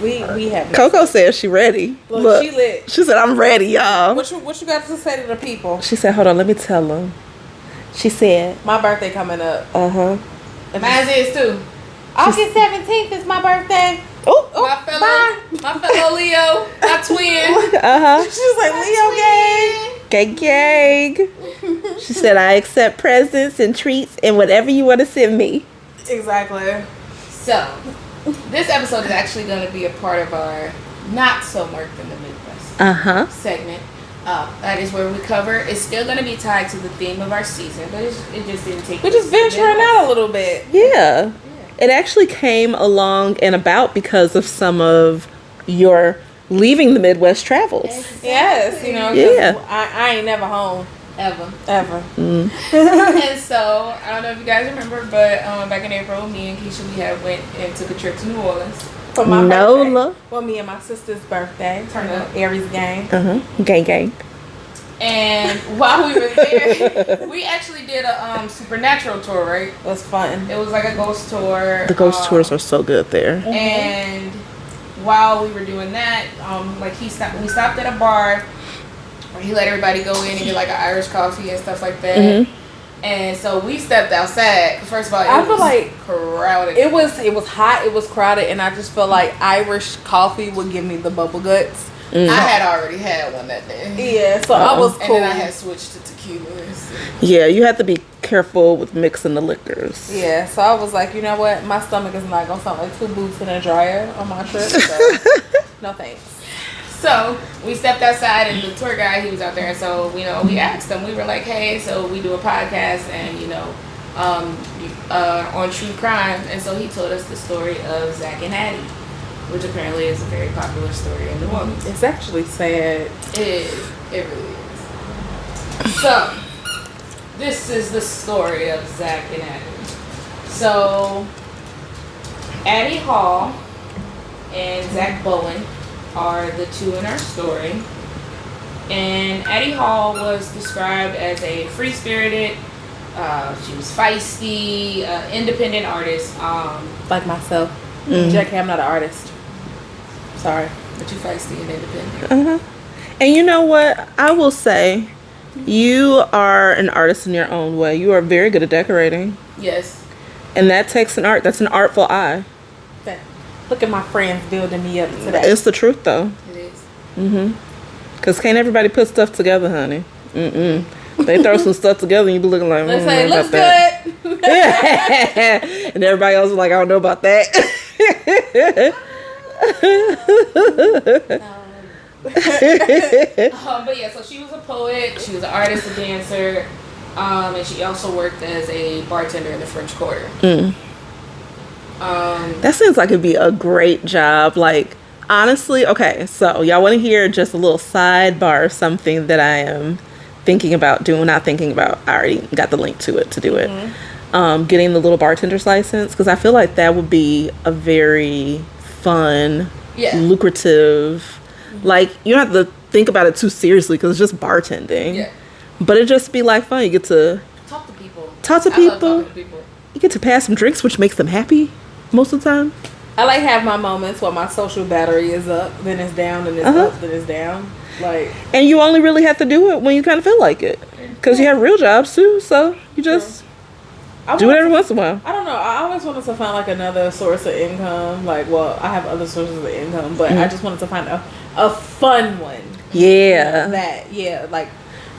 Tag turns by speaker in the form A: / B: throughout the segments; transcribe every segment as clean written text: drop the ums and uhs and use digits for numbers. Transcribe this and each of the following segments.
A: We have.
B: Coco said she ready.
A: Look, she lit.
B: She said, I'm ready, y'all.
A: What you got to say to the people?
B: She said, hold on, let me tell them. She said,
A: my birthday coming up.
C: Mine is too.
A: August 17th is my birthday.
B: Oh,
C: my fellow Leo, my twin.
A: She was like, Leo gang.
B: She said, I accept presents and treats and whatever you want to send me.
A: Exactly.
C: So, this episode is actually going to be a part of our Not So Murked in the Midwest segment. That is where we cover. It's still going to be tied to the theme of our season, but it just didn't take.
A: We're just venturing out a little bit.
B: Yeah. It actually came along and about because of some of your leaving the Midwest travels.
C: Exactly.
A: Yes, you know.
B: Yeah.
A: I ain't never home.
C: Ever.
B: Mm.
C: And so, I don't know if you guys remember, but back in April, me and Keisha, we had went and took a trip to New Orleans.
A: For my
B: NOLA.
A: birthday. Well, me and my sister's birthday. Turn up Aries gang.
B: Gang.
C: And while we were there, we actually did a supernatural tour, right?
A: It was fun.
C: It was like a ghost tour.
B: The ghost tours are so good there.
C: And while we were doing that, we stopped at a bar where he let everybody go in and get like an Irish coffee and stuff like that. And so we stepped outside. First of all, I feel like crowded.
A: It was hot. It was crowded, and I just felt like Irish coffee would give me the bubble guts.
C: I had already had one that day.
A: Yeah, so I was cool.
C: And then I had switched to tequila.
B: Yeah, you have to be careful with mixing the liquors.
A: Yeah, so I was like, you know what? My stomach is not going to sound like 2 boots in a dryer on my trip. So, no thanks.
C: So, we stepped outside, and the tour guide, he was out there. And so, we asked him. We were like, hey, so we do a podcast and, on true crime. And so, he told us the story of Zack and Addy, which apparently is a very popular story in New Orleans.
A: It's actually sad.
C: It is. It really is. So, this is the story of Zack and Addy. So, Addy Hall and Zach Bowen are the two in our story. And Addy Hall was described as a free-spirited, she was feisty, independent artist.
A: Like myself. Jackie, I'm not an artist. Sorry.
C: But you feisty and independent.
B: And you know what? I will say, you are an artist in your own way. You are very good at decorating.
C: Yes.
B: And that takes that's an artful eye.
A: Look at my friends building me up today.
B: It's the truth, though.
C: It is.
B: Because can't everybody put stuff together, honey? They throw some stuff together and you be looking like,
A: let's say, looks good.
B: And everybody else is like, I don't know about that.
C: But yeah, so she was a poet, she was an artist, a dancer, and she also worked as a bartender in the French Quarter.
B: That seems like it'd be a great job. Like, honestly, okay, so y'all want to hear just a little sidebar of something that I am thinking about doing, not thinking about, I already got the link to it to do it. Getting the little bartender's license, because I feel like that would be a very fun, lucrative, like, you don't have to think about it too seriously because it's just bartending. But it just be like fun. You get to
C: talk to people.
B: I love talking to people. You get to pass some drinks, which makes them happy most of the time.
A: I like have my moments where my social battery is up, then it's down, then it's up, then it's down. Like,
B: and you only really have to do it when you kind of feel like it, because you have real jobs too. So you just do it every once in a while.
A: I don't know. I always wanted to find like another source of income. Like, well, I have other sources of income, but I just wanted to find a fun one. Like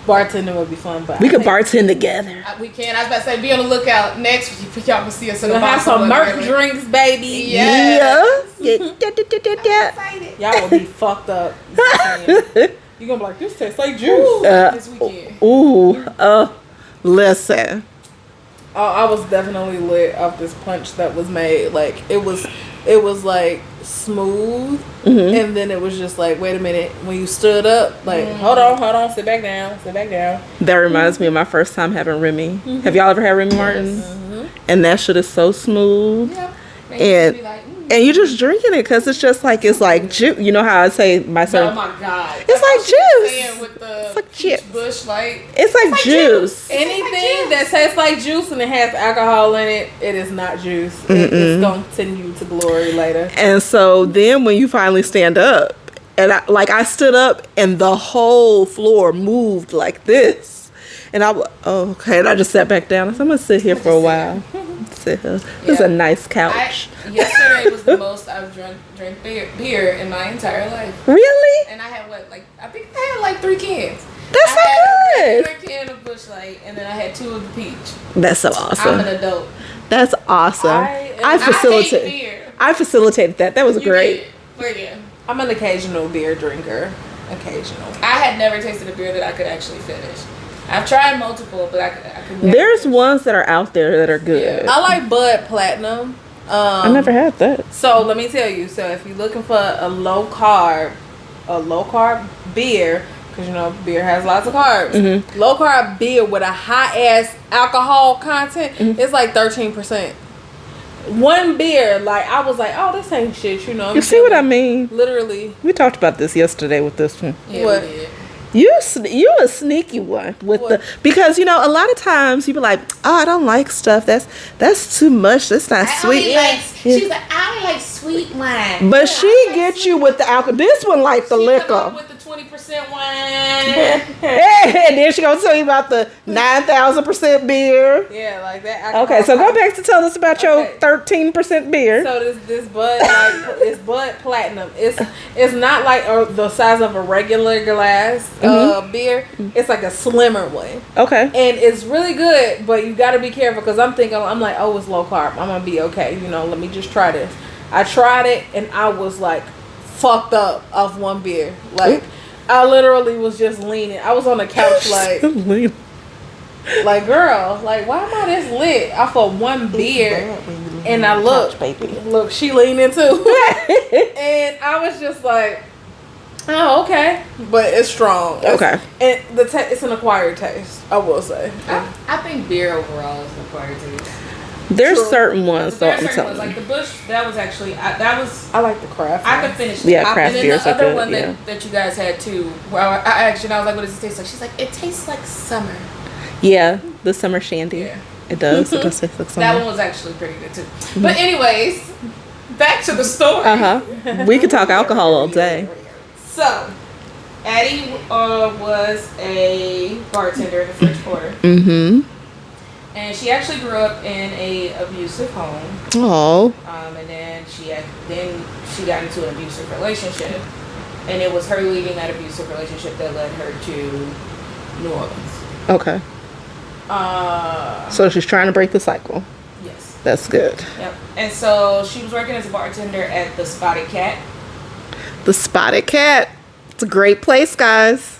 A: bartending would be fun, but
B: we could bartend together.
C: We can. I was about to say, be on the lookout next. Y'all can see us in the
A: have some Murked drinks, baby.
C: Yeah.
A: Y'all will be fucked up. You're gonna be like, this tastes like juice.
C: This weekend.
B: Listen.
A: I was definitely lit off this punch that was made. Like, it was like smooth, and then it was just like, wait a minute, when you stood up, like, hold on, sit back down.
B: That reminds me of my first time having Remy. Have y'all ever had Remy Martin? And that shit is so smooth.
C: Yeah.
B: And
C: be like,
B: And you just drinking it because it's just like, it's like juice. You know how I say my certain...
C: Oh my God.
B: It's like juice.
C: With the
B: It's like chips.
C: Bush light.
B: It's like juice.
A: Anything that tastes like juice and it has alcohol in it, it is not juice. It's going to continue to glory later.
B: And so then when you finally stand up, and I stood up and the whole floor moved like this. And I was, okay. And I just sat back down. I said, I'm going to sit here for a while. Sit here. This is a nice couch.
C: Yesterday was the most I've drank beer in my entire life.
B: Really?
C: And I had I think I had like 3 cans.
B: That's so good.
C: I had a can of Bush Light, and then I had 2 of the peach.
B: That's so awesome.
C: I'm an adult.
B: That's awesome. I facilitated that. That was great.
A: I'm an occasional beer drinker. Occasional.
C: I had never tasted a beer that I could actually finish. I've tried multiple, but I could never.
B: There's ones that are out there that are good.
A: Yeah. I like Bud Platinum.
B: I never had that.
A: So let me tell you. So if you're looking for a low carb beer, because you know beer has lots of carbs. Mm-hmm. Low carb beer with a high ass alcohol content, it's like 13%. One beer, like I was like, oh, this ain't shit. You know.
B: You see what I mean?
A: Literally.
B: We talked about this yesterday with this one.
C: Yeah,
A: what?
C: We did.
B: You a sneaky one with
A: What?
B: because you know a lot of times you be like, oh, I don't like stuff that's too much, that's not sweet.
C: She's like, I don't like sweet wine.
B: But she gets you with the alcohol. This one like the
C: She
B: liquor.
C: come up with the 20% wine.
B: And then she gonna tell you about the 9,000% beer.
A: Yeah, like that. Alcohol
B: Okay, so go back to tell us about your
A: Okay.
B: 13% beer.
A: So this Bud it's Bud Platinum. It's not like the size of a regular glass beer. It's like a slimmer one.
B: Okay.
A: And it's really good, but you got to be careful because I'm like, oh, it's low carb. I'm gonna be okay. You know, let me just try this. I tried it and I was like fucked up off one beer. Like I literally was just leaning. I was on the couch like girl, like why am I this lit off of one beer? And I look, she leaning too. And I was just like, oh, okay. But it's strong.
B: Okay.
A: And it's an acquired taste, I will say.
C: I think beer overall is an acquired taste.
B: There's
A: True.
B: certain ones,
C: There
B: so
C: are
B: I'm
C: certain
B: telling
C: ones,
B: you.
C: like the Bush, that was actually, that was,
A: I like the craft.
C: I could finish it.
B: Yeah, craft
C: and
B: beers
C: then
B: are
C: the other
B: good,
C: one
B: yeah.
C: that you guys had too, where I asked you and I was like, what does it taste like? She's like, it tastes like summer.
B: Yeah, the summer shandy.
C: Yeah.
B: It does. It does taste like summer.
C: That one was actually pretty good too. But anyways, back to the story.
B: We could talk alcohol all day.
C: So, Addie was a bartender in the French Quarter.
B: Mm-hmm.
C: And she actually grew up in a abusive home.
B: Oh.
C: And then she got into an abusive relationship. And it was her leaving that abusive relationship that led her to New Orleans.
B: Okay. So she's trying to break the cycle.
C: Yes.
B: That's good.
C: Yep. And so she was working as a bartender at the Spotted Cat.
B: The Spotted Cat. It's a great place, guys.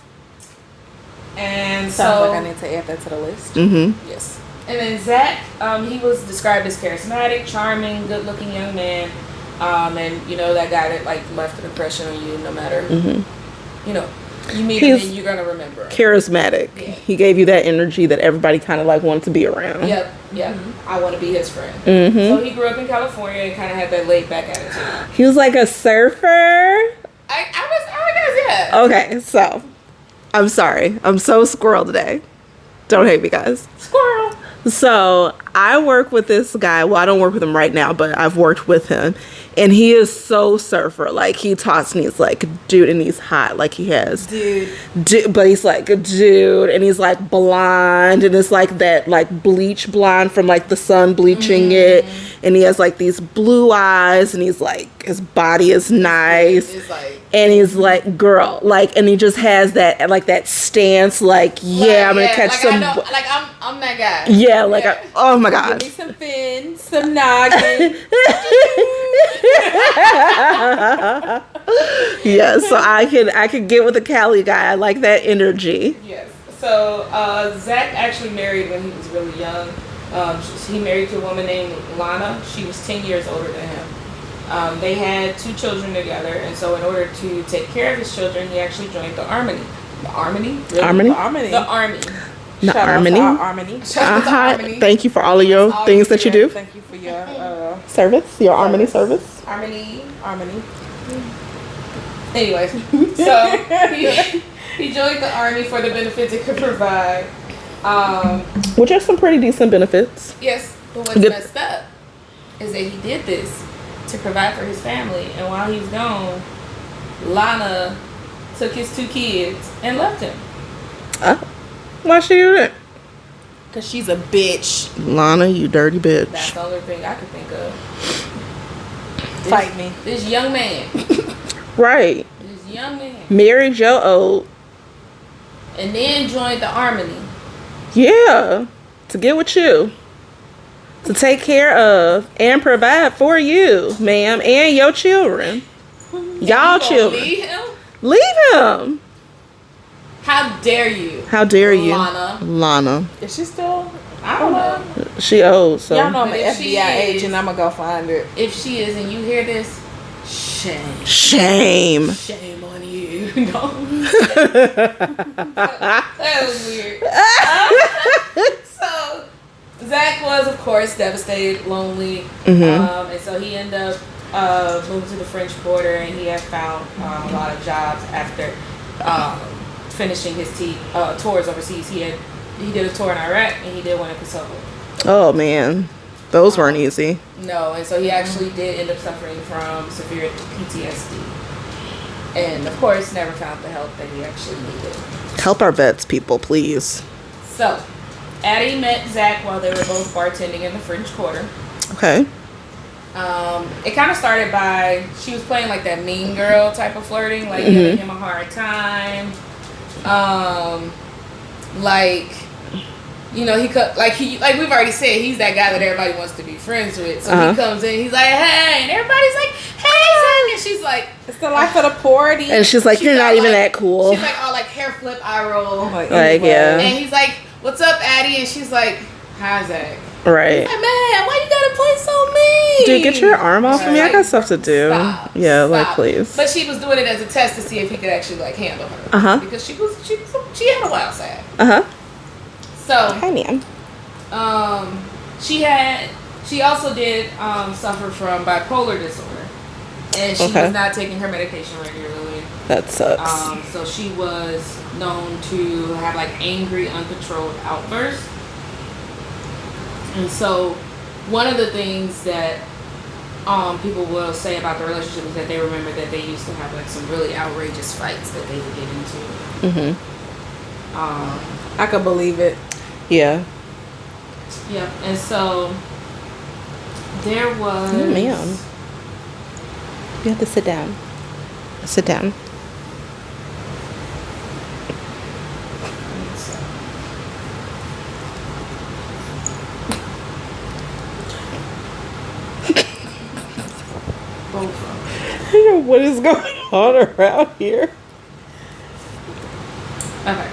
C: And
A: Sounds
C: so
A: like I need to add that to the list.
B: Mm-hmm.
C: yes. And then Zack, he was described as charismatic, charming, good-looking young man. And you know that guy that like left an impression on you, no matter you know. You meet him and you're gonna remember him.
B: Charismatic.
C: Yeah.
B: He gave you that energy that everybody kind of like wanted to be around.
C: Yep. I want to be his friend.
B: Mm-hmm.
C: So he grew up in California and kind of had that laid-back attitude.
B: He was like a surfer.
C: I guess, yeah.
B: Okay, so I'm sorry. I'm so squirrel today. Don't hate me, guys.
C: Squirrel.
B: So I work with this guy. Well, I don't work with him right now, but I've worked with him. And he is so surfer. Like, he talks and he's like, dude, and he's hot. Like, he has. Dude. But he's like, a dude. And he's like blonde. And it's like that, like, bleach blonde from like the sun bleaching it. And he has like these blue eyes. And he's like, his body is nice.
C: It's like,
B: and he's like, girl, like, and he just has that, like, that stance, like, yeah, I'm gonna catch
C: like,
B: some.
C: I know, like, I'm that guy.
B: Yeah, like, oh my gosh.
A: Give me some fins, some noggin.
B: Yeah, so I could get with the Cali guy. I like that energy.
C: Yes. So Zack actually married when he was really young. He married to a woman named Lana. She was 10 years older than him. They had 2 children together, and so in order to take care of his children, he actually joined the Army. The Army? Really?
B: Army?
C: The Army.
B: The
A: Shout out
B: Army.
A: to our Army.
C: Shout out to the Army.
B: Thank you for all of your things that you do.
A: Thank you for your
B: service, your Army service.
C: Army. Anyways, so he joined the Army for the benefits it could provide.
B: Which are some pretty decent benefits.
C: Yes, but what's messed up is that he did this to provide for his family, and while he was gone, Lana took his 2 kids and left him.
B: Why she do that?
A: Because she's a bitch.
B: Lana, you dirty bitch.
C: That's the only thing I could think of.
A: Fight me.
C: This young man.
B: Right.
C: This young man.
B: Married your old.
C: And then joined the Army.
B: Yeah. To get with you. To take care of and provide for you, ma'am, and your children. Y'all children.
C: Leave him?
B: Leave him.
C: How dare you?
B: How dare you?
C: Lana.
A: Is she still?
C: I don't know.
B: She old, so.
A: Y'all know I'm
C: But
A: an
C: if she
A: FBI
C: is-
A: agent. I'm going to go find her.
C: If she is and you hear this, shame.
B: Shame.
C: Shame on you. No. That was weird. So, Zack was, of course, devastated, lonely. And so he ended up moving to the French border, and he had found a lot of jobs after finishing his tours overseas. He did a tour in Iraq, and he did one in Kosovo.
B: Oh, man. Those weren't easy.
C: No, and so he actually did end up suffering from severe PTSD. And, of course, never found the help that he actually needed.
B: Help our vets, people, please.
C: So, Addy met Zack while they were both bartending in the French Quarter.
B: Okay.
C: It kind of started by, she was playing like that mean girl type of flirting, like giving him a hard time. Like, you know, like we've already said, he's that guy that everybody wants to be friends with. So he comes in, he's like, hey, and everybody's like, hey, Zack, and she's like,
A: it's the life of the party.
B: And she's like, you're not even that cool.
C: She's like, all like hair flip, eye roll.
B: Like, yeah.
C: And he's like, what's up, Addy? And she's like, hi, Zack.
B: Right.
C: Like, man, why you gotta play so mean?
B: Dude, get your arm off of me. I got stuff to do.
C: Stop,
B: yeah,
C: stop.
B: like, please.
C: But she was doing it as a test to see if he could actually like handle her. Because she had a wild side. So,
B: hi, ma'am.
C: she also did suffer from bipolar disorder, and she was not taking her medication regularly.
B: That sucks.
C: So she was known to have like angry, uncontrolled outbursts. And so, one of the things that people will say about the relationship is that they remember that they used to have like some really outrageous fights that they would get into.
A: I could believe it.
B: Yeah.
C: Yep. And so there was.
B: Oh, man. You have to sit down. Sit down. What is going on around here?
C: Okay,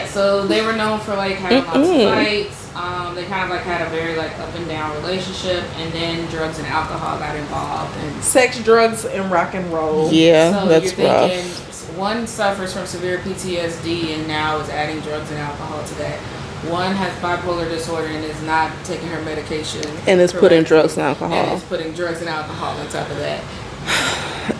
C: so they were known for like having lots of fights. They kind of like had a very like up and down relationship, and then drugs and alcohol got involved. And
A: sex, drugs, and rock and roll.
B: Yeah,
C: so
B: that's
C: you're
B: rough.
C: thinking one suffers from severe PTSD and now is adding drugs and alcohol to that. One has bipolar disorder and is not taking her medication.
B: And is putting drugs and alcohol.
C: And is putting drugs and alcohol on top of that.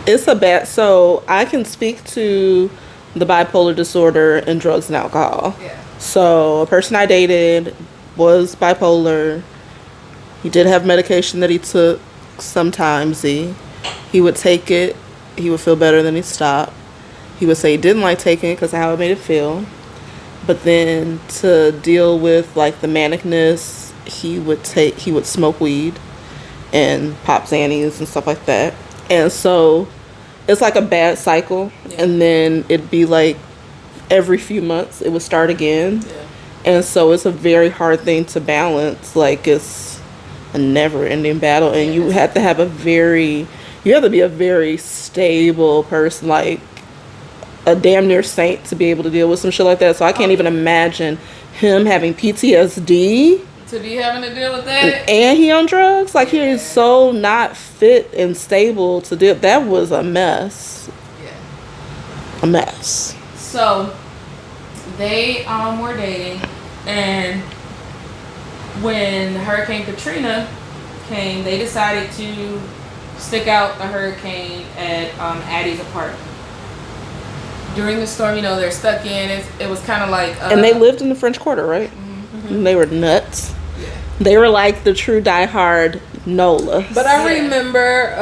B: It's a bad. So I can speak to the bipolar disorder and drugs and alcohol.
C: Yeah.
B: So a person I dated was bipolar. He did have medication that he took sometimes. He would take it. He would feel better, then he'd stop. He would say he didn't like taking it because of how it made it feel. But then to deal with like the manicness, he would smoke weed and pop Xannies and stuff like that. And so it's like a bad cycle. Yeah. And then it'd be like every few months it would start again. Yeah. And so it's a very hard thing to balance. Like it's a never ending battle. And you have to have you have to be a very stable person, like a damn near saint to be able to deal with some shit like that. So I can't even imagine him having PTSD.
C: To be having to deal with that.
B: And he on drugs. Like he is so not fit and stable to deal. That was a mess. Yeah. A mess.
C: So they were dating, and when Hurricane Katrina came, they decided to stick out the hurricane at Addie's apartment. During the storm, they're stuck in. It was kind of like...
B: and they lived in the French Quarter, right?
C: Mm-hmm.
B: And they were nuts.
C: Yeah.
B: They were like the true diehard NOLA.
A: But I remember,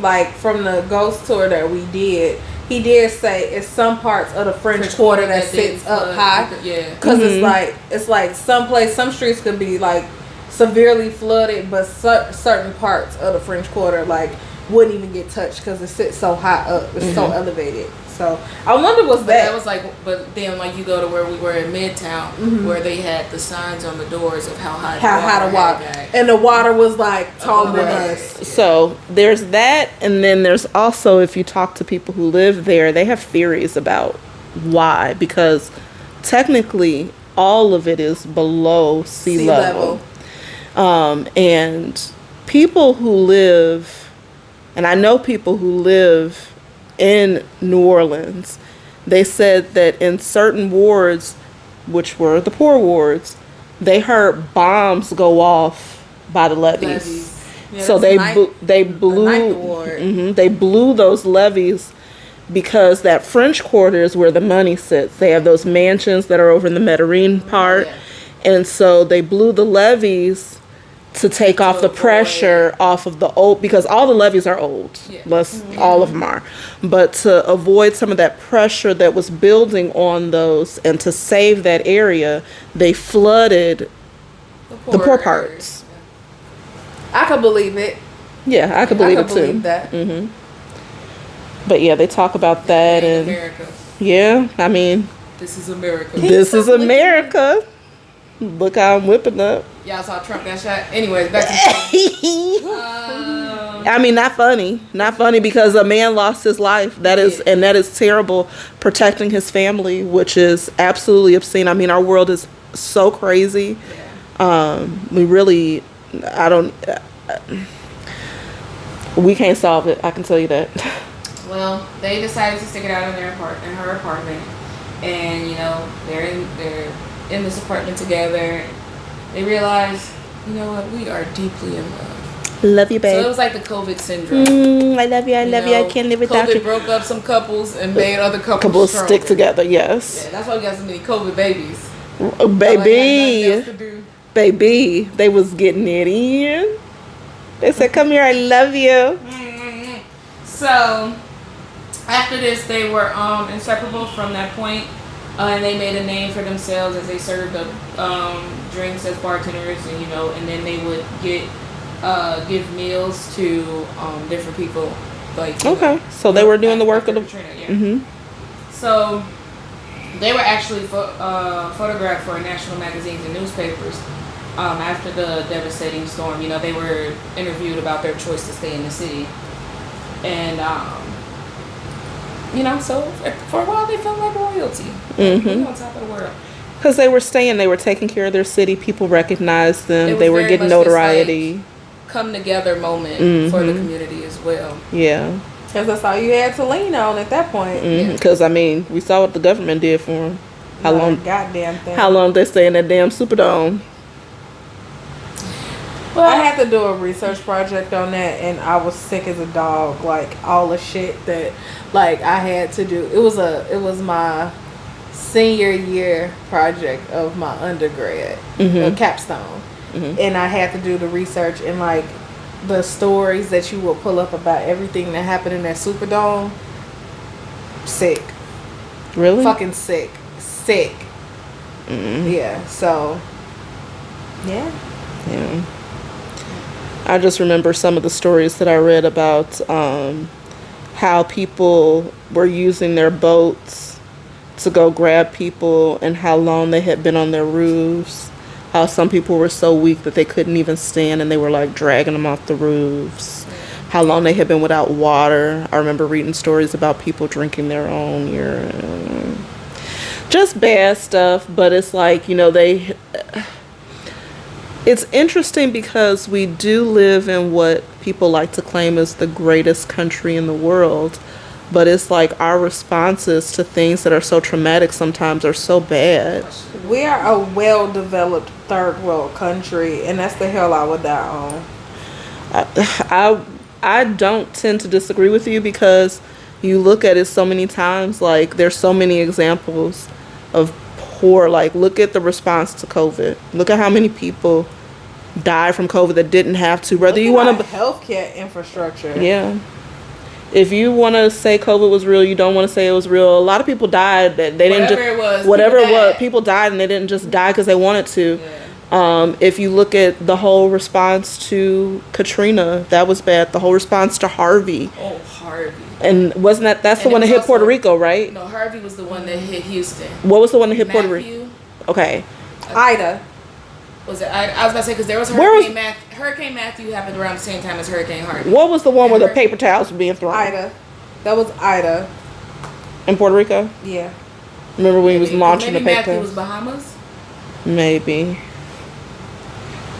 A: like, from the ghost tour that we did, he did say it's some parts of the French Quarter that sits up high.
C: Yeah.
A: Because it's like some streets could be, like, severely flooded, but certain parts of the French Quarter, like, wouldn't even get touched because it sits so high up. It's so elevated. So I wonder
C: that was like, but then like you go to where we were in Midtown, where they had the signs on the doors of how high the water got.
A: And the water was like taller than us.
B: So there's that, and then there's also, if you talk to people who live there, they have theories about why, because technically all of it is below sea level. And people who live, and I know people who live in New Orleans, they said that in certain wards, which were the poor wards, they heard bombs go off by the levees.
A: Yeah,
B: so they blew those levees because that French Quarter is where the money sits. They have those mansions that are over in the Medellin part, and so they blew the levees to take off the pressure off of the old, because all the levees are old. All of them are. But to avoid some of that pressure that was building on those and to save that area, they flooded the poor parts.
A: I could believe it.
B: Yeah, I could believe it too.
A: Believe that.
B: But yeah, they talk about that, and
C: America.
B: Yeah, I mean,
C: this is America.
B: This is America. Look how I'm whipping up.
C: Y'all saw Trump got shot. Anyways, back to
B: I mean, not funny because a man lost his life. That is terrible. Protecting his family, which is absolutely obscene. I mean, our world is so crazy. We can't solve it. I can tell you that.
C: Well, they decided to stick it out in her apartment, and they're in this apartment together. They realize, you know what, we are deeply in love.
B: Love you, babe.
C: So it was like the COVID syndrome.
B: I love you. I love you. I can't live without you.
C: COVID broke up some couples and made other couples stronger.
B: Stick together. Yes.
C: Yeah, that's why we got so many COVID babies.
B: Baby, they was getting it in. They said, "Come here, I love you."
C: So after this, they were inseparable from that point. And they made a name for themselves as they served up drinks as bartenders, and then they would give meals to different people.
B: So they were doing the work of the
C: Katrina, So they were actually photographed for national magazines and newspapers after the devastating storm. They were interviewed about their choice to stay in the city, and so for a while they felt like royalty. On top of the world.
B: Because they were taking care of their city. People recognized them. They were getting notoriety.
C: Come together moment for the community as well.
B: Yeah.
A: Because that's all you had to lean on at that point.
B: Because, we saw what the government did for them. How long they stay in that damn Superdome.
A: Well, I had to do a research project on that, and I was sick as a dog. Like, all the shit that, I had to do. It was my senior year project of my undergrad, capstone. And I had to do the research and, the stories that you will pull up about everything that happened in that Superdome. Sick.
B: Really?
A: Fucking sick. Yeah, so, yeah.
B: I just remember some of the stories that I read about how people were using their boats to go grab people and how long they had been on their roofs. How some people were so weak that they couldn't even stand and they were dragging them off the roofs. How long they had been without water. I remember reading stories about people drinking their own urine. Just bad stuff, but it's it's interesting because we do live in what people like to claim is the greatest country in the world. But it's our responses to things that are so traumatic sometimes are so bad.
A: We are a well-developed third world country, and that's the hell I would die on.
B: I don't tend to disagree with you because you look at it so many times. Like, there's so many examples of poor. Like, look at the response to COVID. Look at how many people died from COVID that didn't have to. Whether you want to
A: healthcare infrastructure.
B: Yeah. If you want to say COVID was real, you don't want to say it was real. A lot of people died that they didn't just whatever it was. People died and they didn't just die because they wanted to. Yeah. If you look at the whole response to Katrina, that was bad. The whole response to Harvey.
C: Oh, Harvey.
B: And wasn't that's the one that hit Puerto Rico, right?
C: No, Harvey was the one that hit Houston.
B: What was the one that hit Puerto Rico? Okay.
A: Ida.
C: Was it? I was about to say because there was Hurricane Matthew happened around the same time as Hurricane Harvey.
B: What was the one where the paper towels were being thrown?
A: Ida. That was Ida.
B: In Puerto Rico?
A: Yeah.
B: Remember when he was launching the paper
C: towels? Maybe Matthew was Bahamas?
B: Maybe.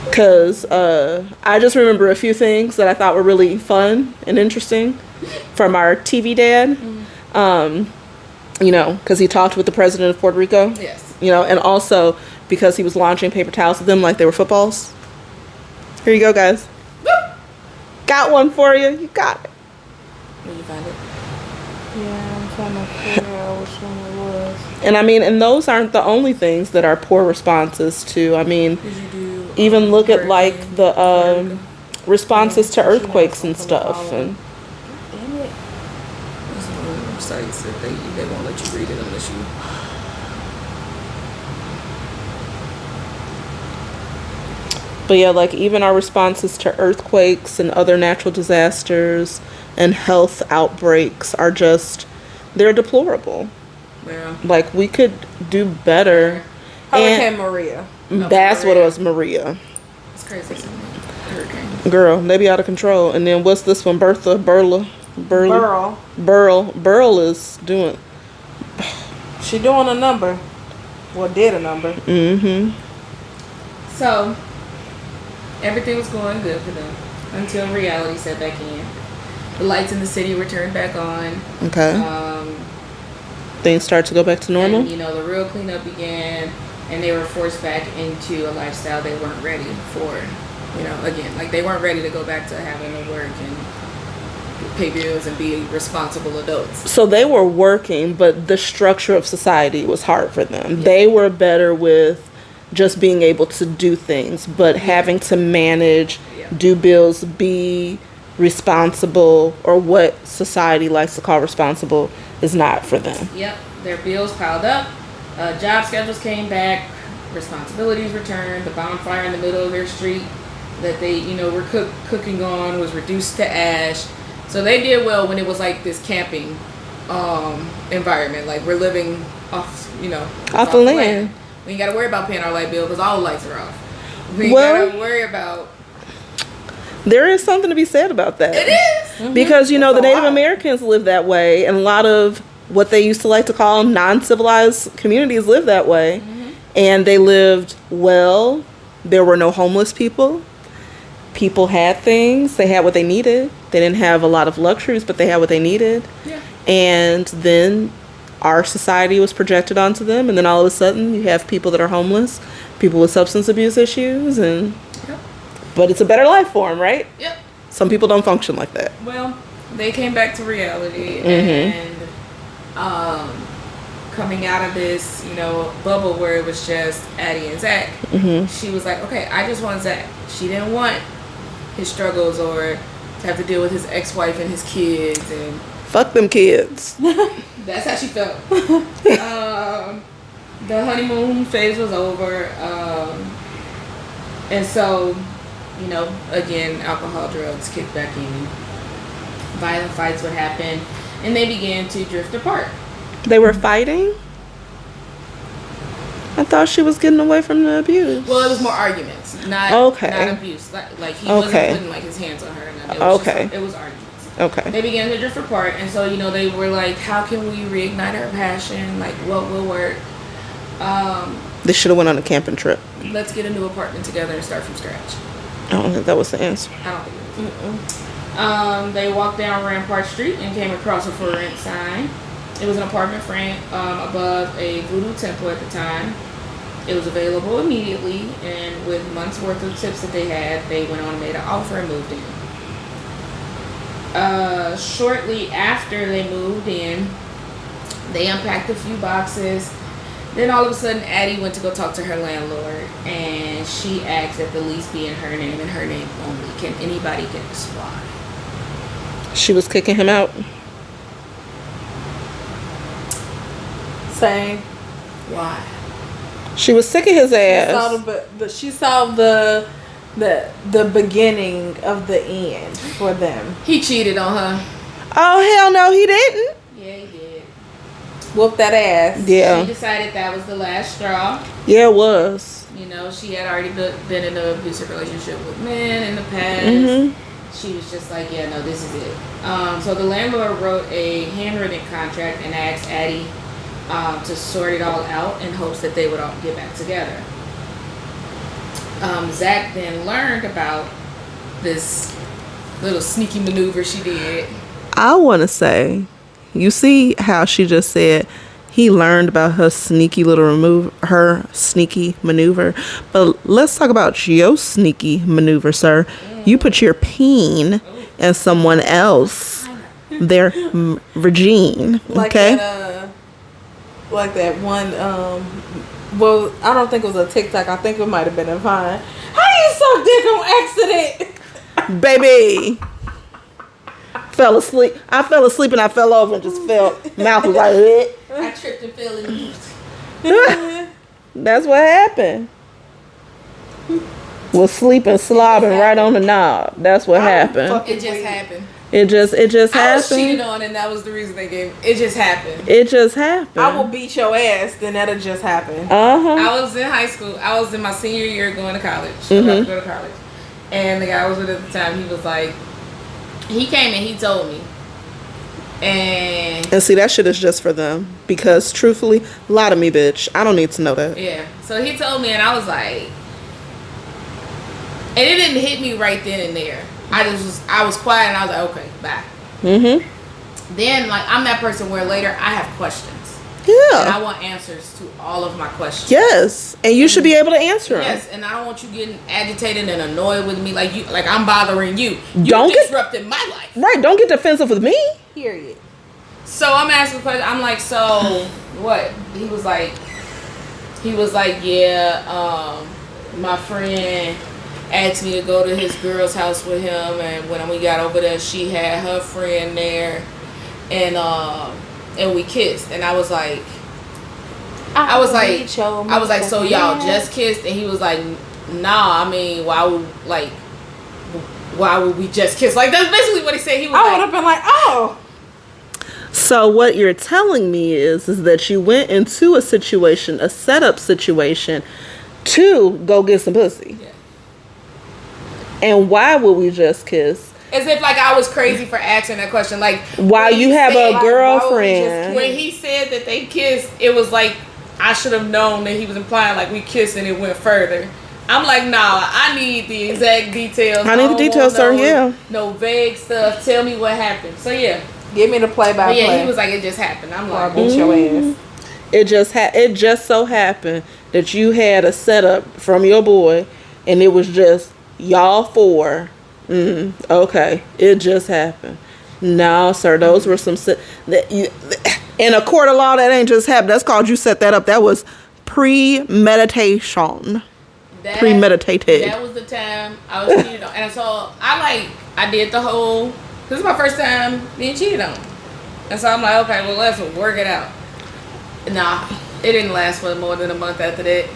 B: Because I just remember a few things that I thought were really fun and interesting from our TV dad. Mm-hmm. You know, because he talked with the president of Puerto Rico.
C: Yes.
B: You know, and also because he was launching paper towels at them like they were footballs. Here you go, guys. Woo! Got one for you. You got it.
C: Did you find it?
A: Yeah, I'm trying to figure out which one it was.
B: And I mean, and those aren't the only things that are poor responses to. I mean, even look at like the responses to earthquakes and stuff. And
C: damn it. There's some sites that they won't let you read it unless you.
B: But yeah, like even our responses to earthquakes and other natural disasters and health outbreaks are just, they're deplorable.
C: Yeah.
B: Like we could do better.
A: Hurricane Maria.
B: That's what it was, Maria.
C: It's crazy. Hurricane.
B: Girl, they be out of control. And then what's this one? Burl is doing.
A: She doing a number. Well, did a number.
B: Mm-hmm.
C: So, everything was going good for them until reality set back in. The lights in the city were turned back on.
B: Okay. Things start to go back to normal.
C: And, you know, the real cleanup began, and they were forced back into a lifestyle they weren't ready for. You know, again, like they weren't ready to go back to having to work and pay bills and be responsible adults.
B: So they were working, but the structure of society was hard for them. Yeah. They were better with just being able to do things, but having to manage, do bills, be responsible, or what society likes to call responsible, is not for them.
C: Yep, their bills piled up, job schedules came back, responsibilities returned, the bonfire in the middle of their street that they, you know, were cooking on was reduced to ash. So they did well when it was like this camping environment, like we're living off, you know,
B: off the land.
C: We ain't got to worry about paying our light bill because all the lights are off. We ain't got to worry about.
B: There is something to be said about that.
C: It is.
B: Mm-hmm. Because, you know, the Native Americans live that way, and a lot of what they used to like to call non-civilized communities live that way. Mm-hmm. And they lived well. There were no homeless people. People had things. They had what they needed. They didn't have a lot of luxuries, but they had what they needed.
C: Yeah.
B: And then our society was projected onto them, and then all of a sudden you have people that are homeless, people with substance abuse issues, and but it's a better life for them, right?
C: Yep.
B: Some people don't function like that.
C: Well, they came back to reality,
B: mm-hmm.
C: and coming out of this, you know, bubble where it was just Addy and Zack,
B: mm-hmm.
C: she was like, okay, I just want Zack. She didn't want his struggles or to have to deal with his ex-wife and his kids and
B: fuck them kids.
C: That's how she felt. The honeymoon phase was over, and so, you know, again, alcohol, drugs kicked back in. Violent fights would happen, and they began to drift apart.
B: They were fighting? I thought she was getting away from the abuse.
C: Well, it was more arguments, not abuse. Like he wasn't putting like his hands on her. And it was just, it was arguments.
B: Okay.
C: They began to drift apart, and so, you know, they were like, how can we reignite our passion? Like, what will work?
B: They should have went on a camping trip.
C: Let's get a new apartment together and start from scratch.
B: I don't think that was the answer.
C: I don't think it was. They walked down Rampart Street and came across a for rent sign. It was an apartment frame above a voodoo temple at the time. It was available immediately, and with months worth of tips that they had, they went on and made an offer and moved in. Shortly after they moved in, they unpacked a few boxes. Then all of a sudden, Addie went to go talk to her landlord, and she asked that the lease be in her name and her name only. Can anybody guess why?
B: She was kicking him out.
A: Same.
C: Why?
B: She was sick of his ass.
A: She saw the beginning of the end for them.
C: He cheated on her.
B: Oh, hell no, he didn't.
C: Yeah, he did.
A: Whoop that ass.
B: Yeah.
C: She decided that was the last straw.
B: Yeah, it was.
C: You know, she had already been in an abusive relationship with men in the past.
B: Mm-hmm.
C: She was just like, yeah, no, this is it. So the landlord wrote a handwritten contract and asked Addie to sort it all out in hopes that they would all get back together. Zack then learned about this little sneaky maneuver she did.
B: I want to say, you see how she just said he learned about her sneaky maneuver, but let's talk about your sneaky maneuver, sir. You put your peen in someone else, their vagine, okay?
A: Like that one, well, I don't think it was a TikTok. I think it might have been a Vine. How you suck dick on accident?
B: Baby. Fell asleep. I fell asleep and I fell over and just fell. Mouth was like, "Ugh."
C: I tripped and fell in the
B: That's what happened. Was sleeping, slobbing right on the knob. That's what happened.
C: It just happened.
B: It just
C: I was cheated
B: happened.
C: on, and that was the reason they gave. It just happened.
B: It just happened.
A: I will beat your ass, then that'll just happen.
C: I was in high school. I was in my senior year going to college. About to go to college. And the guy I was with at the time, he was like, he came and he told me. And
B: see, that shit is just for them. Because truthfully, lie to me, bitch. I don't need to know that.
C: yeah. So he told me, and I was like, and it didn't hit me right then and there. I was quiet, and I was like, okay, bye. Then, like, I'm that person where later I have questions.
B: Yeah.
C: And I want answers to all of my questions.
B: Yes. And you should be able to answer them.
C: Yes, and I don't want you getting agitated and annoyed with me like I'm bothering you. You
B: Don't
C: disrupted my life.
B: Right. Don't get defensive with me.
A: Period.
C: So I'm asking questions. I'm like, so what? He was like, yeah, my friend asked me to go to his girl's house with him, and when we got over there, she had her friend there, and we kissed, and I was like, so y'all just kissed? And he was like, nah, I mean, why would we just kiss? Like, that's basically what he said. He was
A: I would have been like, oh.
B: So what you're telling me is that you went into a setup situation to go get some pussy.
C: Yeah.
B: And why would we just kiss?
C: As if like I was crazy for asking that question. Like,
B: while you have a girlfriend.
C: When he said that they kissed, it was like I should have known that he was implying like we kissed and it went further. I'm like, nah, I need the exact details.
B: I need the details, sir. Yeah.
C: No vague stuff. Tell me what happened. So yeah.
A: Give me the play-by-play.
C: Yeah, he was like, it just happened. I'm like,
A: beat your ass.
B: It just so happened that you had a setup from your boy, and it was just y'all four. Okay, it just happened. No, sir, those were some in a court of law that ain't just happened. That's called you set that up. That was premeditation. Premeditated.
C: That was the time I was cheated on, and so I did the whole. This is my first time being cheated on. And so I'm like, okay, well, let's work it out. Nah, it didn't last for more than a month after that.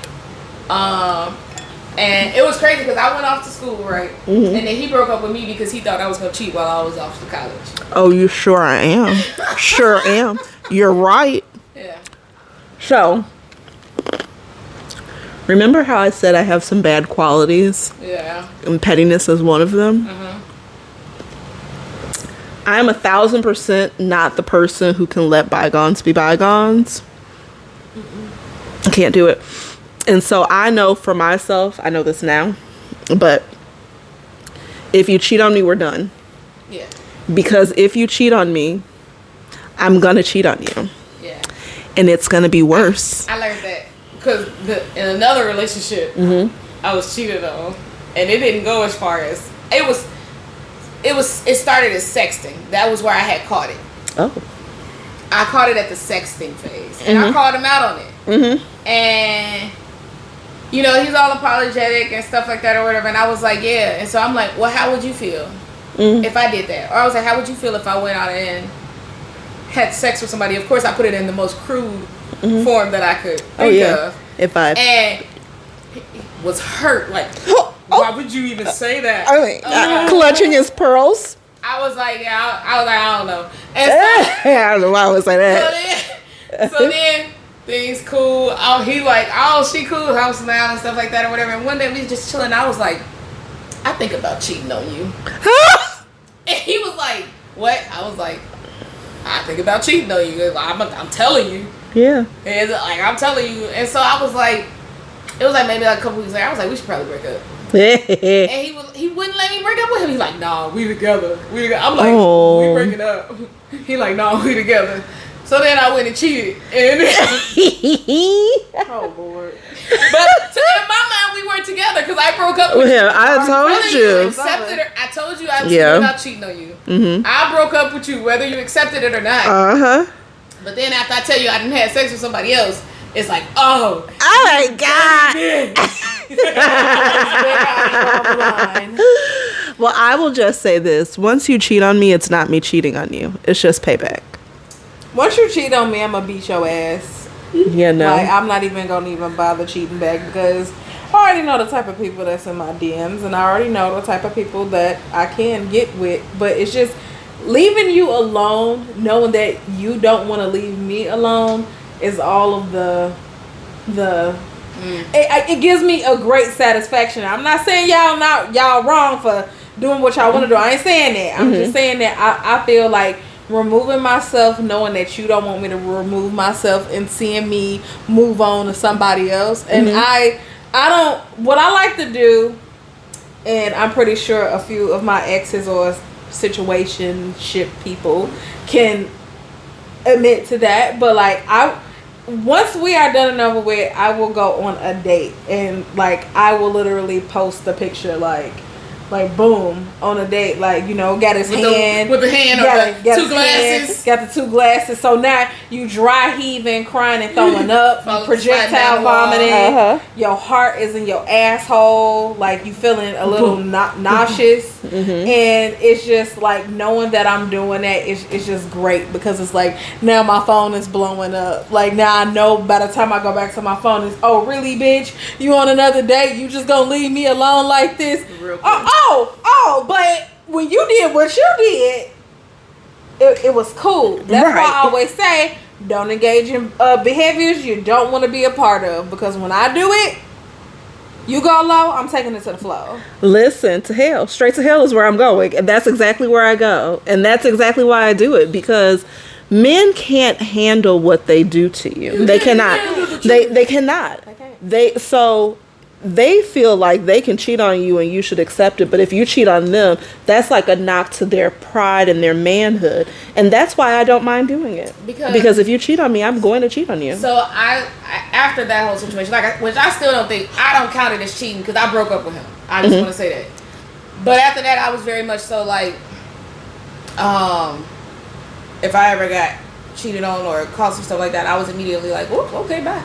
C: And it was crazy because I went off to school, right? And then he broke up with me because he thought I was going to cheat while I was off to college.
B: Oh, you sure I am. Sure am. You're right.
C: Yeah.
B: So, remember how I said I have some bad qualities?
C: Yeah.
B: And pettiness is one of them? I'm 1,000% not the person who can let bygones be bygones. I can't do it. And so I know for myself, I know this now, but if you cheat on me, we're done.
C: Yeah.
B: Because if you cheat on me, I'm going to cheat on you.
C: Yeah.
B: And it's going to be worse.
C: I learned that. because in another relationship, I was cheated on, and it didn't go as far as it was. It started as sexting. That was where I had caught it.
B: Oh.
C: I caught it at the sexting phase, and I called him out on it. And you know, he's all apologetic and stuff like that or whatever. And I was like, yeah. And so I'm like, well, how would you feel if I did that? Or I was like, how would you feel if I went out and had sex with somebody? Of course, I put it in the most crude form that I could think of. And he was hurt. Like, why would you even say that?
B: I mean, clutching his pearls.
C: I was like, yeah. I don't know. And so,
B: I don't know why I would say that.
C: So then things cool. Oh, he like, oh, she cool. I was smiling and stuff like that or whatever. And one day we was just chilling. I was like, I think about cheating on you. And he was like, what? I was like, I think about cheating on you. I'm telling you.
B: Yeah.
C: And like, I'm telling you. And so I was like, it was like maybe like a couple weeks later. I was like, we should probably break up. And he wouldn't let me break up with him. He's like, nah, we together. I'm like, we breaking up. He like, nah, we together. So then I went and cheated. And
A: oh Lord.
C: But in my mind, we weren't together because I broke up with you.
B: I told you.
C: Accepted it. I told you I was not cheating on you. I broke up with you whether you accepted it or not. But then after I tell you I didn't have sex with somebody else, it's like, oh
B: my God. Well, I will just say this. Once you cheat on me, it's not me cheating on you. It's just payback.
A: Once you cheat on me, I'm gonna beat your ass.
B: Yeah, no.
A: Like, I'm not even gonna bother cheating back because I already know the type of people that's in my DMs, and I already know the type of people that I can get with. But it's just leaving you alone, knowing that you don't want to leave me alone, is all of the. It gives me a great satisfaction. I'm not saying y'all wrong for doing what y'all want to do. I ain't saying that. I'm just saying that I feel like removing myself, knowing that you don't want me to remove myself, and seeing me move on to somebody else. And I don't, what I like to do, and I'm pretty sure a few of my exes or situationship people can admit to that, but like once we are done and over with, I will go on a date, and like I will literally post a picture like boom on a date, like, you know, got his hand
C: with the hand on the two glasses,
A: got the two glasses. So now you dry heaving, crying and throwing up, you projectile vomiting, your heart is in your asshole, like you feeling a little nauseous, and it's just like knowing that I'm doing that it's just great, because it's like now my phone is blowing up. Like now I know by the time I go back to my phone, it's, oh really, bitch, you on another date, you just gonna leave me alone like this? Real quick. But when you did what you did, it was cool. That's why I always say, don't engage in behaviors you don't want to be a part of, because when I do it, you go low, I'm taking it to the flow. Listen,
B: to hell. Straight to hell is where I'm going. And that's exactly where I go. And that's exactly why I do it, because men can't handle what they do to you. They cannot. They cannot. They feel like they can cheat on you and you should accept it. But if you cheat on them, that's like a knock to their pride and their manhood. And that's why I don't mind doing it. Because if you cheat on me, I'm going to cheat on you.
C: So I after that whole situation, which I still don't think, I don't count it as cheating because I broke up with him. I just want to say that. But after that, I was very much so like, if I ever got cheated on or caused some stuff like that, I was immediately like, whoop, okay, bye.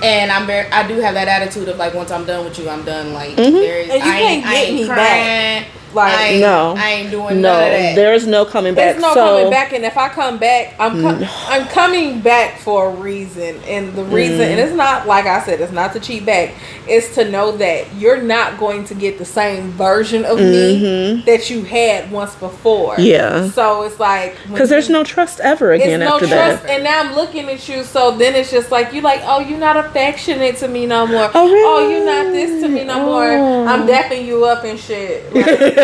C: And I do have that attitude of like, once I'm done with you, I'm done. Like, I ain't crying. Like, I ain't doing none of that.
B: There's no coming back.
A: There's no coming back, and if I come back, I'm coming back for a reason, and the reason, and it's not, like I said, it's not to cheat back. It's to know that you're not going to get the same version of me that you had once before. Yeah. So it's like,
B: because there's no trust ever again after that.
A: And now I'm looking at you, so then it's just like, you like, oh, you're not affectionate to me no more.
B: Oh, really?
A: Oh, you're not this to me no more. I'm dapping you up and shit.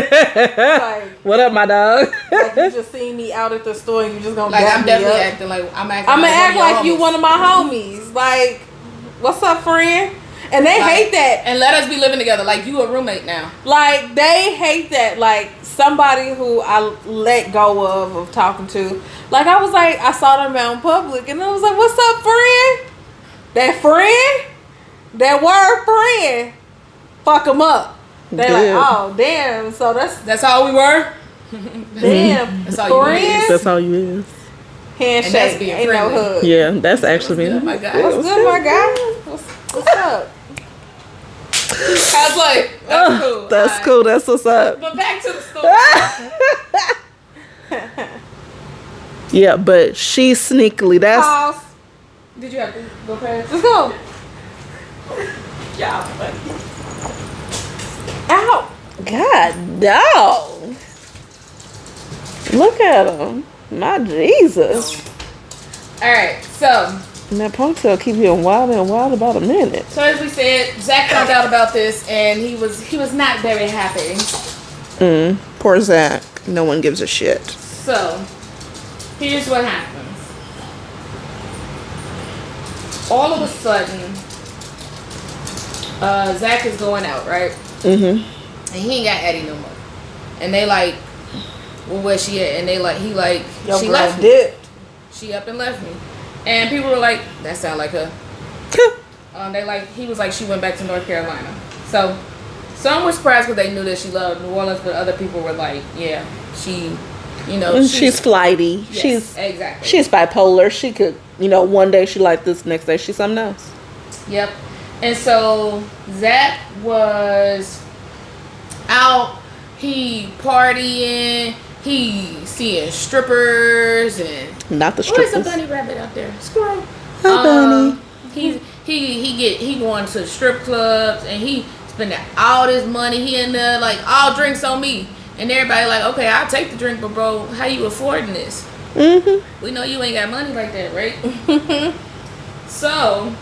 A: Like,
B: what up, my dog?
A: Like, you just seen me out at the store and you just gonna
C: like,
A: dap
C: I'm
A: me
C: definitely
A: up.
C: acting like I'm
A: gonna act like you one of my homies. Like, what's up, friend? And they hate that.
C: And let us be living together. Like, you a roommate now.
A: Like, they hate that. Like, somebody who I let go of talking to. Like, I was like, I saw them out in public and I was like, what's up, friend? That friend? that word friend fuck them up. They're
B: Good.
A: like, oh damn. So
C: That's all we were.
A: damn.
C: That's all you
A: friends.
B: That's all you is.
C: And that's
A: Handshake,
C: being
A: ain't no
C: friendly.
A: hug.
B: Yeah, that's actually
C: Oh
B: me.
C: my God.
A: What's good, my guy? What's up?
C: I was like, that's cool.
B: That's
C: Alright.
B: cool. That's what's up.
C: But back to the story.
B: Yeah, but she sneakily. That's
A: Pause.
C: Did you have to go past?
A: Let's go.
C: Yeah, but
A: Ow.
B: God, dog. Look at him. My Jesus.
C: all right. So
B: And that ponytail keep getting wilder and wild about a minute.
C: as we said, Zach found out about this, and he was not very happy.
B: Poor Zach. No one gives a shit.
C: So here's what happens. All of a sudden, Zach is going out, right? And he ain't got Addy no more. And they like, well, where's she at? And they like, he like,
A: Your
C: she
A: girl
C: left me.
A: dipped.
C: She up and left me. And people were like, that sound like her. They like, he was like, she went back to North Carolina. So some were surprised because they knew that she loved New Orleans, but other people were like, yeah, she, you know,
B: She's flighty.
C: yes, exactly.
B: She's bipolar. She could, one day she like this, next day she's something else.
C: Yep. And so Zach was out, he partying, he seeing strippers and
B: Not the
C: where's
B: strippers.
C: the bunny rabbit out there? Squirrel.
B: Hi, bunny.
C: He going to strip clubs and he spending all this money. He in there like all drinks on me. And everybody like, okay, I'll take the drink, but bro, how you affording this? We know you ain't got money like that, right? So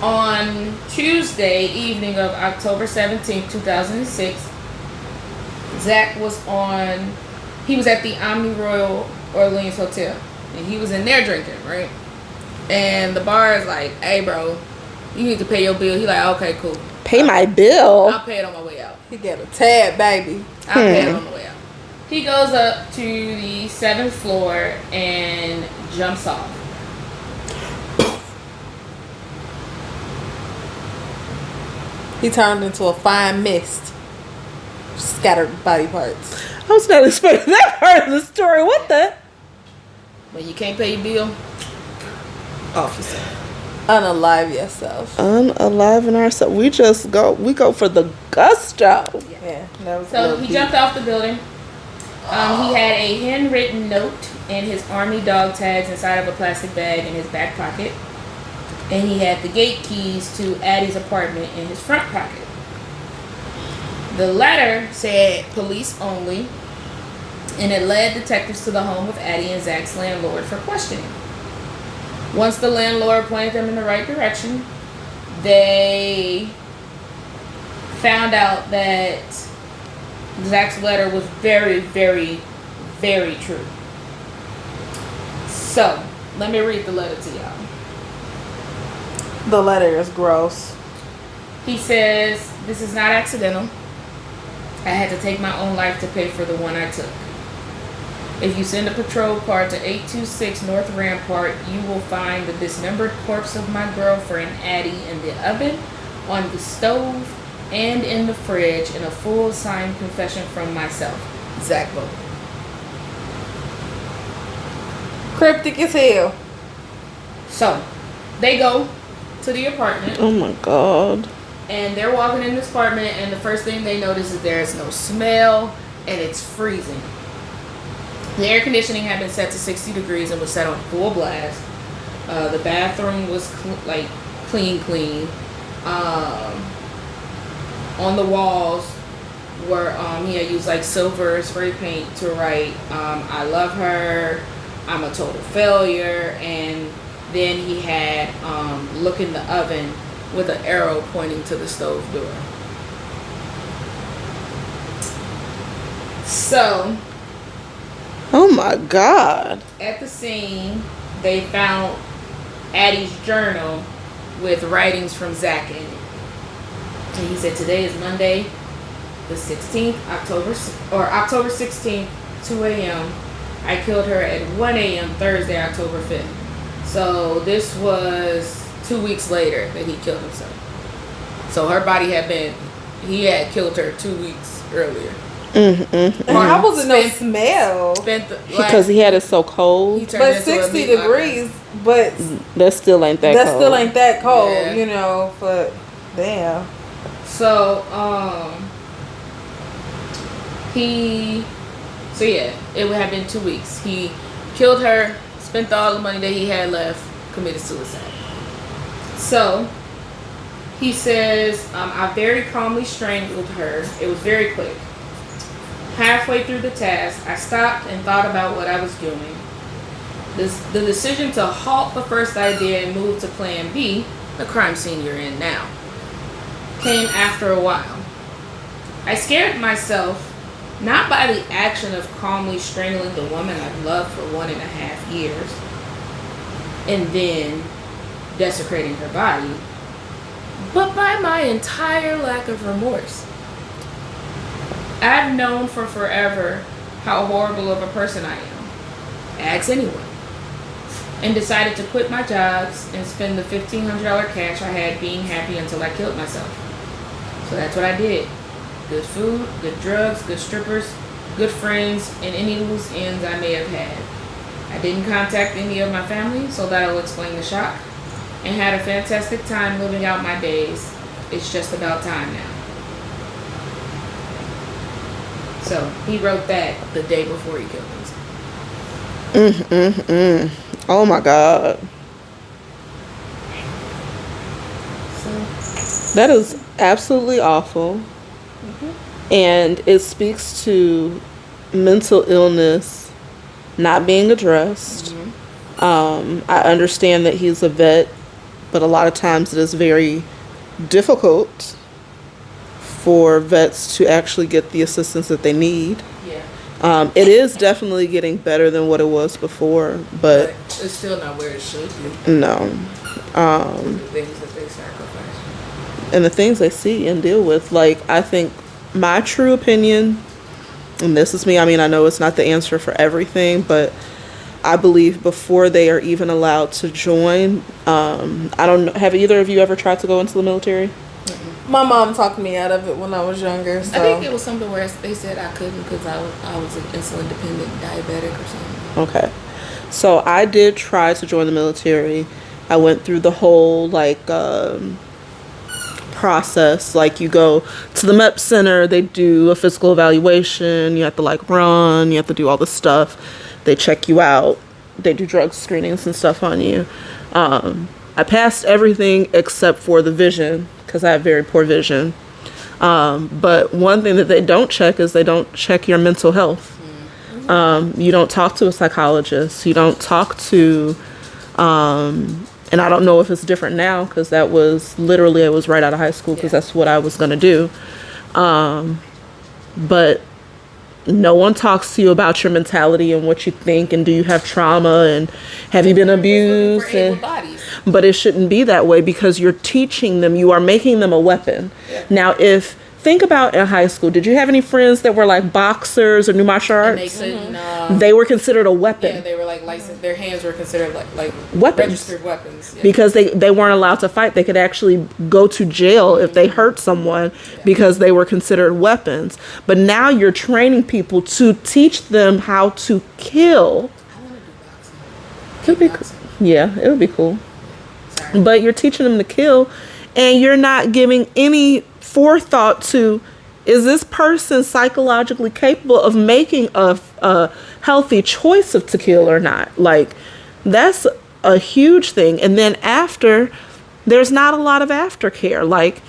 C: on Tuesday evening of October 17th, 2006, Zach was at the Omni Royal Orleans Hotel. And he was in there drinking, right? And the bar is like, hey, bro, you need to pay your bill. He like, okay, cool.
B: Pay my bill.
C: I'll pay it on my way out.
A: He got a tab, baby.
C: I'll pay it on the way out. He goes up to the 7th floor and jumps off.
A: He turned into a fine mist. Scattered body parts.
B: I was not expecting that part of the story. What the?
C: When you can't pay your bill, off yourself.
A: Unalive yourself.
B: Unaliving ourselves. We go for the gusto.
A: Yeah. That was
C: So he jumped off the building. He had a handwritten note and his army dog tags inside of a plastic bag in his back pocket. And he had the gate keys to Addy's apartment in his front pocket. The letter said police only, and it led detectives to the home of Addy and Zach's landlord for questioning. Once the landlord pointed them in the right direction, they found out that Zach's letter was very, very, very true. So, let me read the letter to y'all.
A: The letter is gross.
C: He says, this is not accidental. I had to take my own life to pay for the one I took. If you send a patrol car to 826 North Rampart, you will find the dismembered corpse of my girlfriend, Addy, in the oven, on the stove, and in the fridge, in a full signed confession from myself, Zach Bowman.
A: Cryptic as hell.
C: So, they go to the apartment.
B: Oh my God.
C: And they're walking in this apartment, and the first thing they notice is there is no smell, and it's freezing. The air conditioning had been set to 60 degrees and was set on full blast. The bathroom was clean. On the walls were he had used like silver spray paint to write I love her, I'm a total failure, and then he had look in the oven with an arrow pointing to the stove door. So,
B: Oh my God.
C: at the scene, they found Addy's journal with writings from Zack in it. And he said, today is Monday, the 16th, October 16th, 2 a.m. I killed her at 1 a.m. Thursday, October 5th. So this was 2 weeks later that he killed himself. So her body he had killed her 2 weeks earlier.
A: How was it no smell?
B: Because he had it so cold.
A: But 60 degrees, but
B: that still ain't that cold.
A: Still ain't that cold, you know, but damn.
C: So, it would have been 2 weeks. He killed her, spent all the money that he had left, committed suicide. So, he says, I very calmly strangled her. It was very quick. Halfway through the task, I stopped and thought about what I was doing. The decision to halt the first idea and move to plan B, the crime scene you're in now, came after a while. I scared myself not by the action of calmly strangling the woman I've loved for 1.5 years and then desecrating her body, but by my entire lack of remorse. I've known for forever how horrible of a person I am. Ask anyone. And decided to quit my jobs and spend the $1,500 cash I had being happy until I killed myself. So that's what I did. Good food, good drugs, good strippers, good friends, and any loose ends I may have had. I didn't contact any of my family, so that'll explain the shock. And had a fantastic time living out my days. It's just about time now. So he wrote that the day before he killed himself.
B: Oh my God.
C: So
B: that is absolutely awful. And it speaks to mental illness not being addressed. I understand that he's a vet, but a lot of times it is very difficult for vets to actually get the assistance that they need.
C: Yeah.
B: It is definitely getting better than what it was before, but
C: it's still not where it should be.
B: No.
C: The things that they sacrifice.
B: And the things they see and deal with. Like, I think my true opinion, and this is me, I mean, I know it's not the answer for everything, but I believe before they are even allowed to join, I don't know, have either of you ever tried to go into the military?
A: My mom talked me out of it when I was younger. So.
C: I think it was something where they said I couldn't because I was an insulin dependent diabetic or something.
B: Okay. So I did try to join the military. I went through the whole process. Like, you go to the MEP center, they do a physical evaluation, you have to run, you have to do all this stuff. They check you out. They do drug screenings and stuff on you. I passed everything except for the vision because I have very poor vision. But one thing that they don't check is they don't check your mental health. You don't talk to a psychologist. You don't talk to, and I don't know if it's different now because that was literally, I was right out of high school because that's what I was going to do. But no one talks to you about your mentality and what you think, and do you have trauma, and have you been abused? But it shouldn't be that way because you're teaching them, you are making them a weapon. Yeah. Now, think about in high school, did you have any friends that were like boxers or new martial arts?
C: And they couldn't,
B: they were considered a weapon.
C: Yeah, they were like licensed. Their hands were considered like
B: weapons.
C: Registered weapons. Yeah.
B: Because they weren't allowed to fight. They could actually go to jail if they hurt someone because they were considered weapons. But now you're training people to teach them how to kill.
C: I want to do boxing.
B: Yeah, it would be cool.
C: Sorry.
B: But you're teaching them to kill, and you're not giving any forethought to, is this person psychologically capable of making a healthy choice of to kill or not? Like, that's a huge thing. And then there's not a lot of aftercare. Like,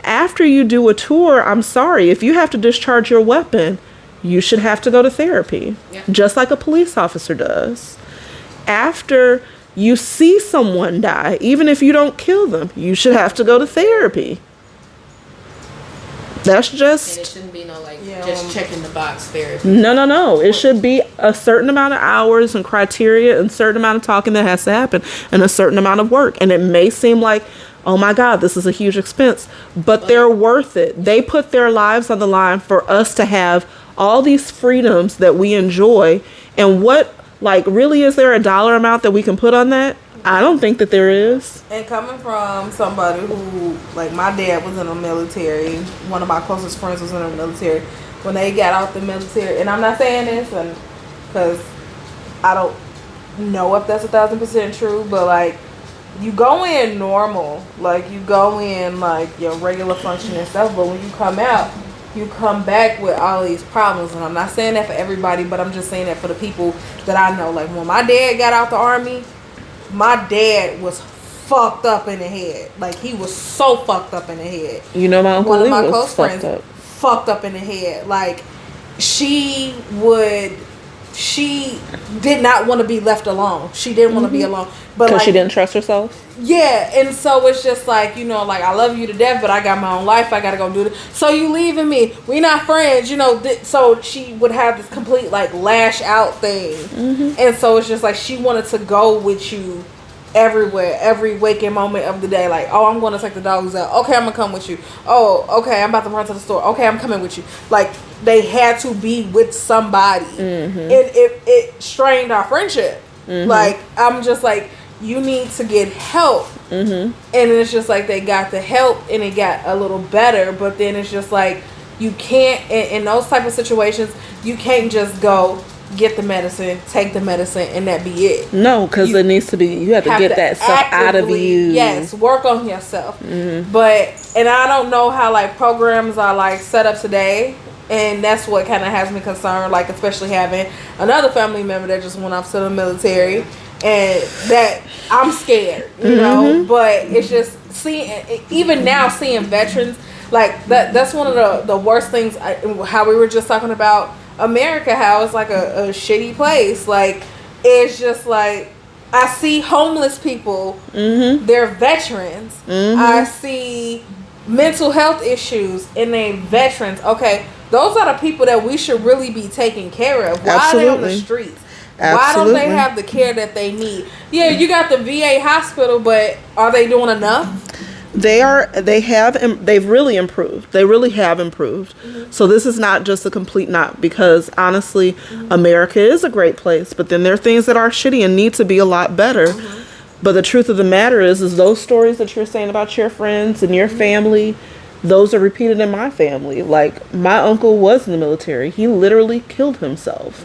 B: after you do a tour, I'm sorry, if you have to discharge your weapon, you should have to go to therapy, just like a police officer does. After you see someone die, even if you don't kill them, you should have to go to therapy. That's just...
C: And it shouldn't be just checking the box therapy.
B: No. It should be a certain amount of hours and criteria and a certain amount of talking that has to happen and a certain amount of work. And it may seem like, oh my God, this is a huge expense, but they're worth it. They put their lives on the line for us to have all these freedoms that we enjoy. And what, really, is there a dollar amount that we can put on that? I don't think that there is.
A: And coming from somebody who, like, my dad was in the military. One of my closest friends was in the military. When they got out the military, and I'm not saying this because I don't know if that's 1,000% true, but like, you go in normal, like you go in like your regular functioning stuff, but when you come out, you come back with all these problems. And I'm not saying that for everybody, but I'm just saying that for the people that I know. Like, when my dad got out the army, my dad was fucked up in the head. Like, he was so fucked up in the head.
B: You know, my uncle
A: One of my
B: was
A: close friends fucked up in the head. Like, she did not want to be left alone. She didn't want to be alone. But
B: because
A: like,
B: she didn't trust herself?
A: Yeah, and so it's just like, you know, like, I love you to death, but I got my own life. I got to go do this. So you leaving me. We not friends, you know. So she would have this complete, like, lash out thing. And so it's just like, she wanted to go with you everywhere, every waking moment of the day. Like, oh, I'm going to take the dogs out. Okay, I'm going to come with you. Oh, okay, I'm about to run to the store. Okay, I'm coming with you. Like, they had to be with somebody. And it strained our friendship. Like, I'm just like, you need to get help. And it's just like, they got the help and it got a little better, but then it's just like, you can't, in those type of situations, you can't just go get the medicine, take the medicine, and that be it.
B: No, because it needs to be, you have to get that stuff out of you.
A: Yes, work on yourself. But, and I don't know how, like, programs are, like, set up today. And that's what kind of has me concerned, like, especially having another family member that just went off to the military, and that I'm scared, you know. But it's just even now seeing veterans, like, that's one of the worst things. How we were just talking about America, how it's like a shitty place. Like, it's just like, I see homeless people, they're veterans. I see mental health issues and they veterans. Okay, those are the people that we should really be taking care of. Why are they on the streets? Why don't they have the care that they need? Yeah, you got the VA hospital, but are they doing enough? They've really improved. They really have improved.
B: So this is not just a complete not, because honestly, America is a great place, but then there are things that are shitty and need to be a lot better. But the truth of the matter is those stories that you're saying about your friends and your family, those are repeated in my family. Like, my uncle was in the military. He literally killed himself.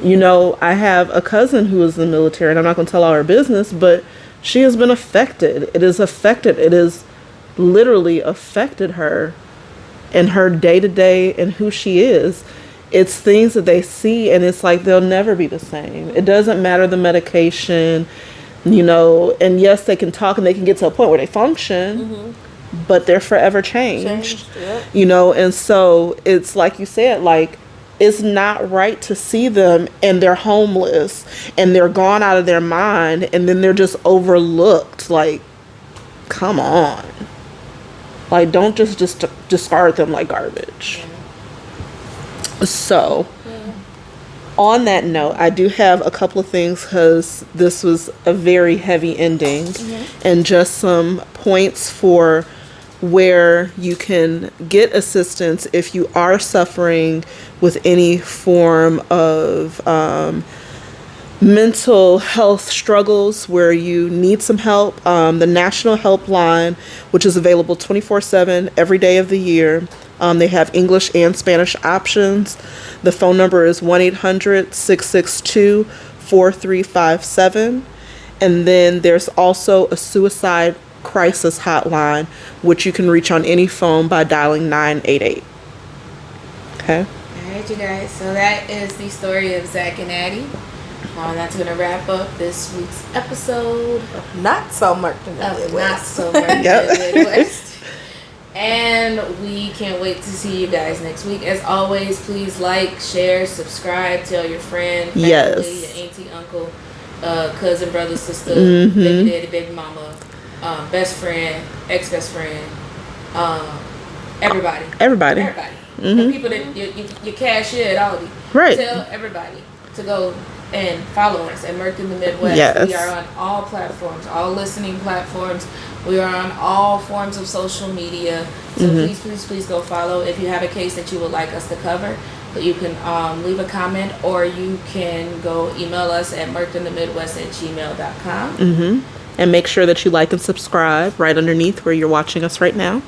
B: You know, I have a cousin who is in the military, and I'm not going to tell all her business, but she has been affected. It has literally affected her and her day-to-day and who she is. It's things that they see, and it's like, they'll never be the same. It doesn't matter the medication, you know, and yes, they can talk and they can get to a point where they function, but they're forever changed. You know, and so it's like you said, like, it's not right to see them and they're homeless and they're gone out of their mind and then they're just overlooked. Like, come on. Like, don't just discard them like garbage. So, on that note, I do have a couple of things, because this was a very heavy ending, and just some points for where you can get assistance if you are suffering with any form of mental health struggles where you need some help. The National Helpline, which is available 24/7 every day of the year. They have English and Spanish options. The phone number is 1-800-662-4357. And then there's also a suicide crisis hotline, which you can reach on any phone by dialing 988. Okay.
C: All right, you guys. So that is the story of Zack and Addy. That's going to wrap up this week's episode.
A: Not so Murked in the Midwest.
C: Not so Murked in the Midwest. And we can't wait to see you guys next week. As always, please like, share, subscribe, tell your friend, family, your auntie, uncle, cousin, brother, sister, baby daddy, baby mama, best friend, ex-best friend, everybody. The people that you cashier at Aldi.
B: Right.
C: Tell everybody to go and follow us at Murked in the Midwest.
B: Yes.
C: We are on all platforms, all listening platforms. We are on all forms of social media. So please go follow. If you have a case that you would like us to cover, you can leave a comment, or you can go email us at murkedinthemidwest@gmail.com.
B: And make sure that you like and subscribe right underneath where you're watching us right now.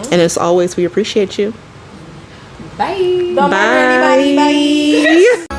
B: And as always, we appreciate you.
C: Bye.
A: Don't murder anybody. Bye.